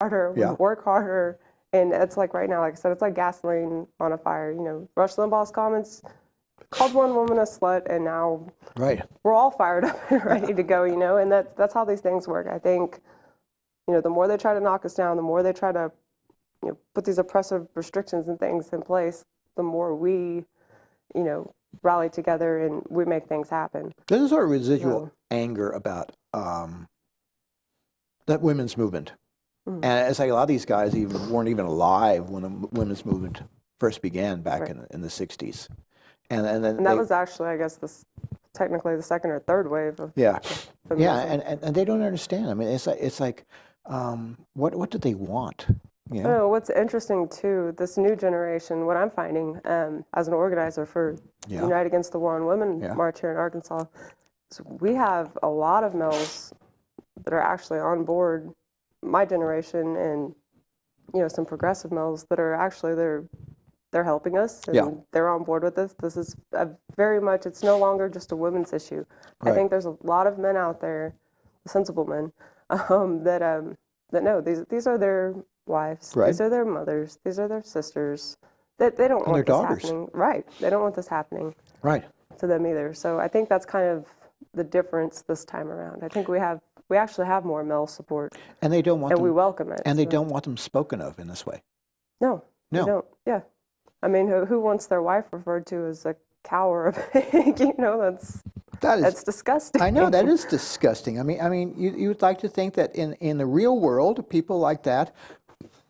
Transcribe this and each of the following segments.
harder, we work harder. And it's like right now, like I said, it's like gasoline on a fire. You know, Rush Limbaugh's comments called one woman a slut, and now we're all fired up and ready to go, you know, and that's how these things work. I think, you know, the more they try to knock us down, the more they try to, you know, put these oppressive restrictions and things in place, the more we, you know, rally together and we make things happen. There's a sort of residual anger about that women's movement. And it's like a lot of these guys weren't even alive when the women's movement first began back in the 60s. And that was actually, I guess, technically the second or third wave of feminism. And they don't understand. I mean, it's like what do they want? You know? Oh, what's interesting too, this new generation, what I'm finding as an organizer for Unite Against the War on Women March here in Arkansas, is we have a lot of males that are actually on board, my generation, and you know, some progressive males that are actually they're helping us and they're on board with this. This is very much, it's no longer just a women's issue. I think there's a lot of men out there, sensible men, that know these are their wives, these are their mothers, these are their sisters, that they don't want this happening. They don't want this happening to them either. So I think that's kind of the difference this time around. I think we actually have more male support, and they don't want them, we welcome it, and they don't want them spoken of in this way. No, they don't. I mean, who wants their wife referred to as a cow or a pig? You know, that's disgusting. I know, that is disgusting. I mean, you would like to think that in the real world, people like that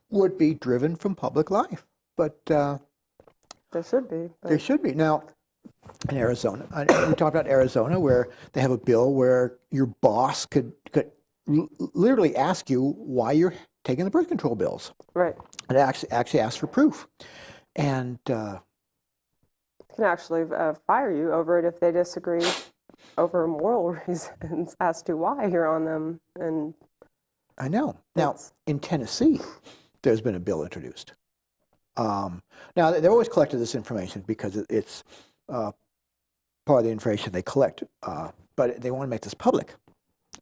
would be driven from public life, but there should be. There should be. Now, in Arizona, we talked about Arizona, where they have a bill where your boss could literally ask you why you're taking the birth control pills. Right. And actually ask for proof. And can actually fire you over it if they disagree over moral reasons as to why you're on them. And I know. Now, in Tennessee, there's been a bill introduced. Now, they've always collected this information because it's part of the information they collect, but they want to make this public.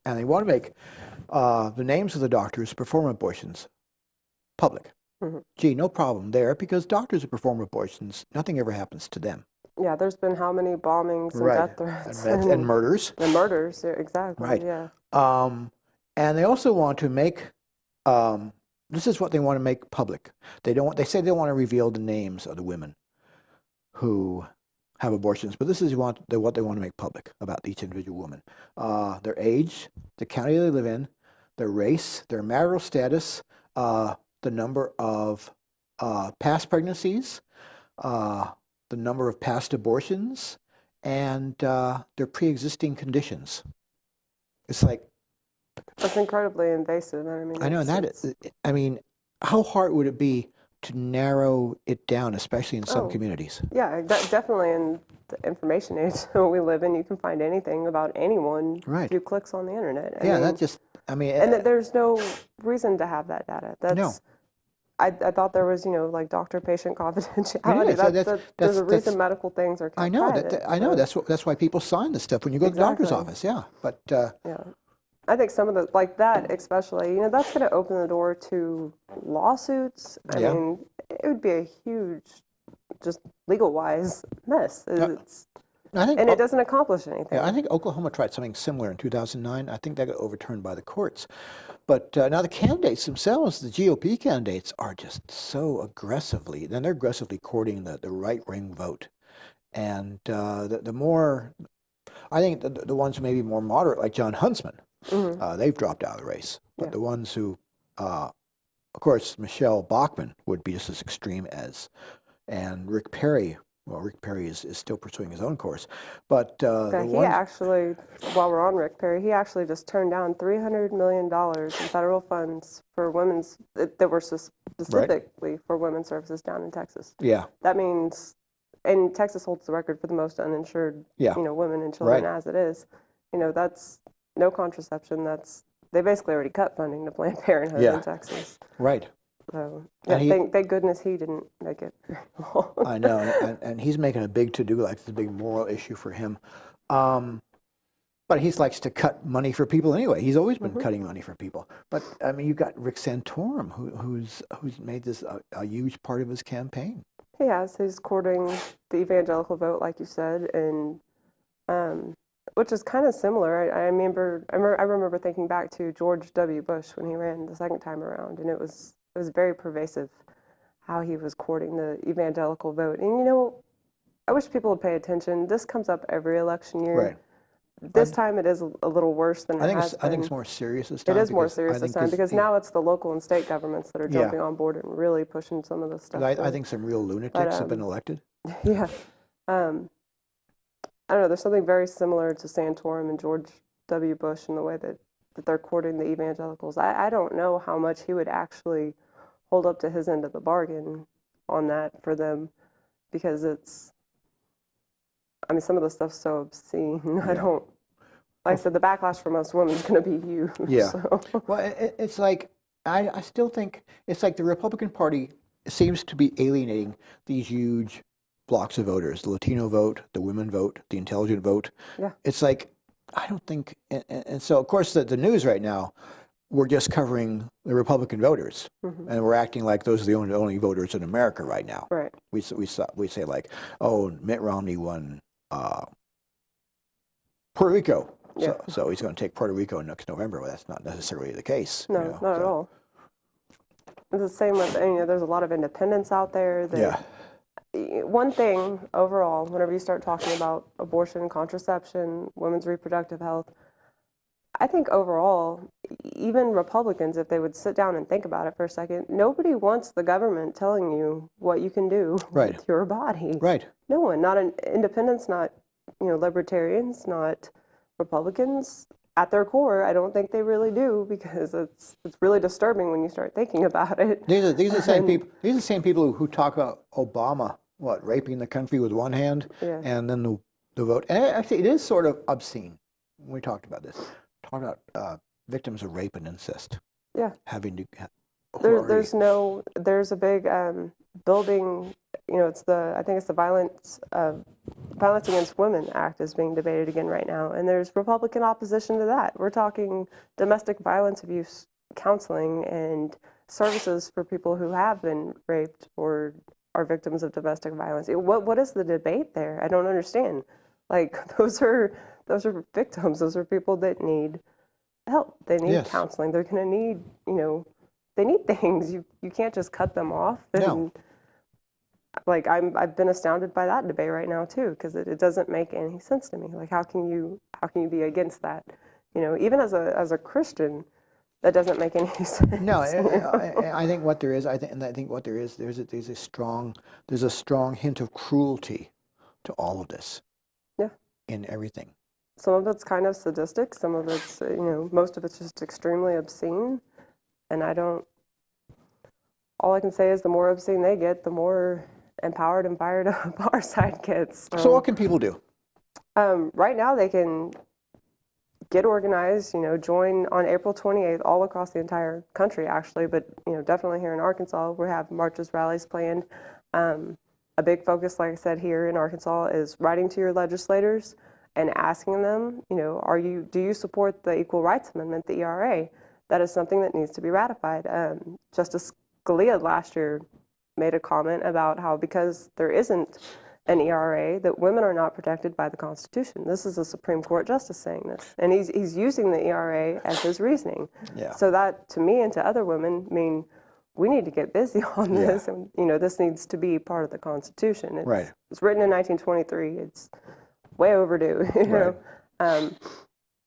And they want to make the names of the doctors who perform abortions public. Gee, no problem there, because doctors who perform abortions, nothing ever happens to them. Yeah, there's been how many bombings and death threats and murders. And murders, exactly. Right. Yeah. And they also want to make this is what they want to make public. They say they want to reveal the names of the women who have abortions, but this is what they want to make public about each individual woman: their age, the county they live in, their race, their marital status, the number of past pregnancies, the number of past abortions, and their pre-existing conditions. It's like, that's incredibly invasive. I know, and that is, I mean, how hard would it be to narrow it down, especially in some communities? Yeah, definitely. In the information age we live in, you can find anything about anyone a few clicks on the internet. And there's no reason to have that data. I thought there was, like doctor-patient confidentiality. There's a reason medical things are kept private. I know. That's why people sign this stuff when you go to the doctor's office. Yeah, but I think some of the, like that especially, that's going to open the door to lawsuits. I mean, it would be a huge, just legal-wise mess. It doesn't accomplish anything. Yeah, I think Oklahoma tried something similar in 2009. I think that got overturned by the courts. But now the candidates themselves, the GOP candidates, are just so aggressively, then they're aggressively courting the right-wing vote. And the more, I think the ones who may be more moderate, like John Huntsman, they've dropped out of the race. But the ones who, of course, Michelle Bachmann would be just as extreme as, and Rick Perry. Well, Rick Perry is still pursuing his own course, but actually, while we're on Rick Perry, he actually just turned down $300 million in federal funds for women's that were specifically for women's services down in Texas. Yeah, that means, and Texas holds the record for the most uninsured, women and children as it is. That's no contraception. They basically already cut funding to Planned Parenthood in Texas. Right. So, thank goodness he didn't make it. I know, and he's making a big to-do, like it's a big moral issue for him. But he likes to cut money for people anyway. He's always been cutting money for people. But I mean, you've got Rick Santorum, who's made this a huge part of his campaign. He has. He's courting the evangelical vote, like you said, and which is kind of similar. I remember thinking back to George W. Bush when he ran the second time around, and it was very pervasive how he was courting the evangelical vote. And you know, I wish people would pay attention. This comes up every election year. Right. This time it is a little worse than it has been. I think it's more serious this time. It is more serious this time because now it's the local and state governments that are jumping on board and really pushing some of this stuff. I think some real lunatics have been elected. Yeah. I don't know. There's something very similar to Santorum and George W. Bush in the way that they're courting the evangelicals. I don't know how much he would actually hold up to his end of the bargain on that for them, because some of the stuff's so obscene. Yeah. Like I said, the backlash from us women is going to be huge. Yeah. So. Well, it's like, I still think it's like the Republican Party seems to be alienating these huge blocks of voters: the Latino vote, the women vote, the intelligent vote. Yeah. It's like, I don't think, and so of course the news right now, we're just covering the Republican voters, and we're acting like those are the only voters in America right now. Right. We say like, oh, Mitt Romney won Puerto Rico. Yeah. So he's going to take Puerto Rico next November. Well, that's not necessarily the case. No, not at all. It's the same with, there's a lot of independents out there. One thing overall, whenever you start talking about abortion, contraception, women's reproductive health, I think overall, even Republicans, if they would sit down and think about it for a second, nobody wants the government telling you what you can do with your body. Right. No one, not independents, not libertarians, not Republicans. At their core, I don't think they really do, because it's really disturbing when you start thinking about it. These are the same people. These are the same people who talk about Obama, raping the country with one hand, and then the vote. And actually, it is sort of obscene. We talked about this. Talk about victims of rape and incest. Yeah. Having to. There's a big building. I think it's the Violence Against Women Act is being debated again right now, and there's Republican opposition to that. We're talking domestic violence abuse counseling and services for people who have been raped or are victims of domestic violence. What is the debate there? I don't understand. Like, those are victims. Those are people that need help. They need counseling. They're going to need, they need things. You can't just cut them off. No. Like, I've been astounded by that debate right now too, because it doesn't make any sense to me. Like, how can you be against that? Even as a Christian, that doesn't make any sense. No, I think what there is, there's a strong hint of cruelty to all of this. Yeah. In everything. Some of it's kind of sadistic. Some of it's, most of it's just extremely obscene. And all I can say is the more obscene they get, the more empowered and fired up our side gets. So what can people do? Right now they can get organized, join on April 28th all across the entire country, actually, but, definitely here in Arkansas, we have marches, rallies planned. A big focus, like I said, here in Arkansas is writing to your legislators and asking them, do you support the Equal Rights Amendment, the ERA? That is something that needs to be ratified. Justice Scalia last year made a comment about how because there isn't an ERA, that women are not protected by the Constitution. This is a Supreme Court justice saying this, and he's using the ERA as his reasoning. Yeah. So that, to me and to other women, mean we need to get busy on this, and this needs to be part of the Constitution. It's written in 1923. It's way overdue.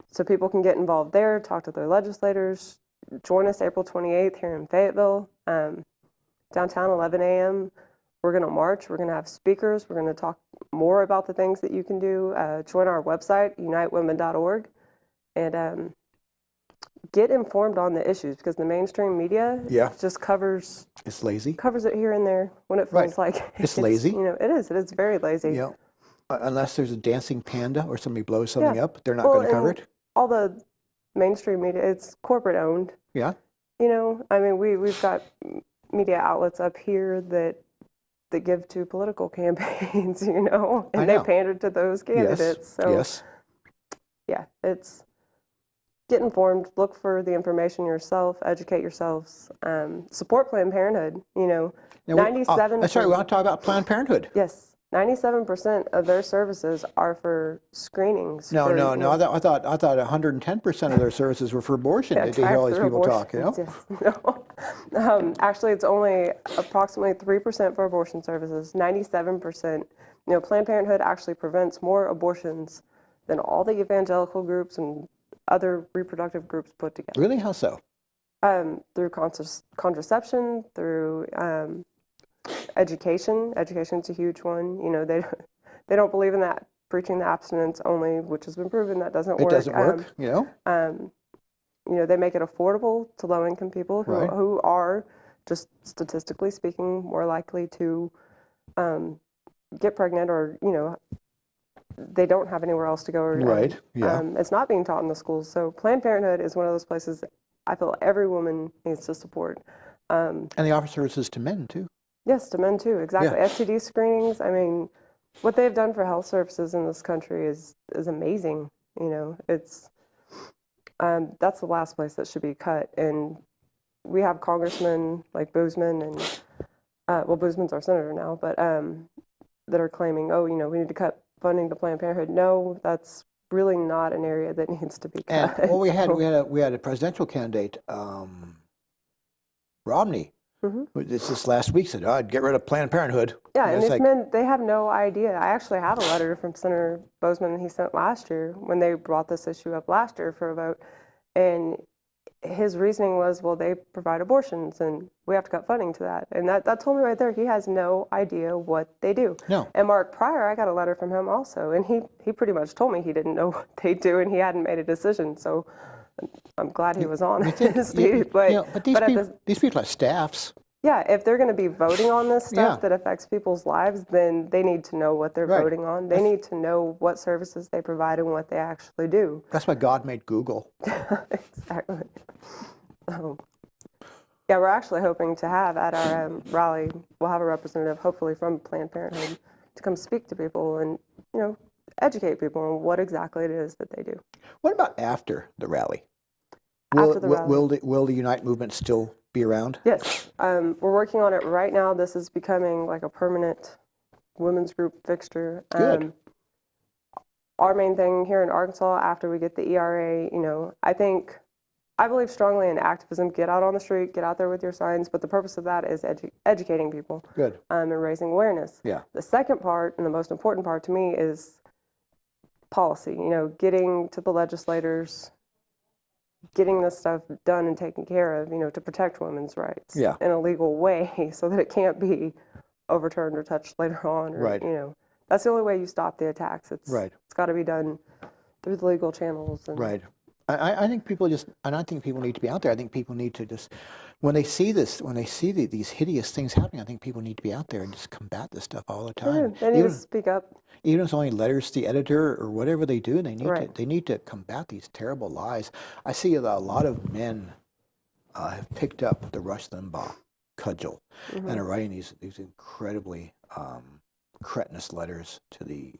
So people can get involved there, talk to their legislators, join us April 28th here in Fayetteville, downtown, 11 a.m. We're going to march. We're going to have speakers. We're going to talk more about the things that you can do. Join our website, unitewomen.org, and get informed on the issues, because the mainstream media just covers. It's lazy. Covers it here and there when it feels like it's lazy. It is. It is very lazy. Yeah. Unless there's a dancing panda or somebody blows something up, they're not going to cover it. All the mainstream media, it's corporate owned. Yeah. We've got media outlets up here that give to political campaigns, and they pander to those candidates. Yes. yeah, it's get informed, look for the information yourself, educate yourselves, support Planned Parenthood. You know, 97. That's right. We want to talk about Planned Parenthood. Yes, 97% of their services are for screenings. No, for, no, you no. know, I thought 110% of their services were for abortion. yeah, Did you hear all these people talk? You know? Yes, no. Actually, it's only approximately 3% for abortion services. 97%. You know, Planned Parenthood actually prevents more abortions than all the evangelical groups and other reproductive groups put together. Really? How so? Through contraception, through education. Education's a huge one. You know, they don't believe in that preaching the abstinence only, which has been proven that doesn't work. It doesn't work, you know? You know, they make it affordable to low-income people who are, just statistically speaking, more likely to get pregnant, or, you know, they don't have anywhere else to go. Or, it's not being taught in the schools. So Planned Parenthood is one of those places I feel every woman needs to support. And they offer services to men, too. Yes, to men, too. Exactly. Yeah. STD screenings. I mean, what they've done for health services in this country is amazing. You know, it's that's the last place that should be cut. And we have congressmen like Boozman and, well, Boozman's our senator now, but that are claiming, oh, you know, we need to cut funding to Planned Parenthood. No, that's really not an area that needs to be cut. And, well, we had a presidential candidate, Romney. This last week said, I'd get rid of Planned Parenthood. Yeah, and these men, they have no idea. I actually have a letter from Senator Boozman he sent last year when they brought this issue up last year for a vote. And his reasoning was, well, they provide abortions and we have to cut funding to that. And that told me right there, he has no idea what they do. No. And Mark Pryor, I got a letter from him also, and he pretty much told me he didn't know what they do and he hadn't made a decision. So I'm glad he was honest. But these people have staffs. Yeah, if they're going to be voting on this stuff that affects people's lives, then they need to know what they're voting on. They need to know what services they provide and what they actually do. That's why God made Google. Exactly. Yeah, we're actually hoping to have at our rally, we'll have a representative, hopefully from Planned Parenthood, to come speak to people and, you know, educate people on what exactly it is that they do. What about after the rally? After the rally. Will the Unite movement still be around? Yes. We're working on it right now. This is becoming like a permanent women's group fixture. Good. Our main thing here in Arkansas, after we get the ERA, you know, I believe strongly in activism. Get out on the street, get out there with your signs, but the purpose of that is educating people. Good. And raising awareness. Yeah. The second part, and the most important part to me, is policy. You know, getting to the legislators, getting this stuff done and taken care of, you know, to protect women's rights in a legal way so that it can't be overturned or touched later on. Or, you know, that's the only way you stop the attacks. It's got to be done through the legal channels. And, I think people I think people need to be out there. I think people need to just, when they see this, when they see these hideous things happening, I think people need to be out there and just combat this stuff all the time. They need to speak up. Even if it's only letters to the editor or whatever they do, they need to combat these terrible lies. I see a lot of men have picked up the Rush Limbaugh cudgel and are writing these incredibly cretinous letters to the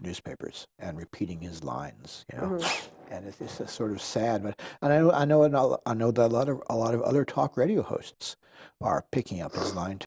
newspapers and repeating his lines, you know, and it's just sort of sad. But I know that a lot of other talk radio hosts are picking up his line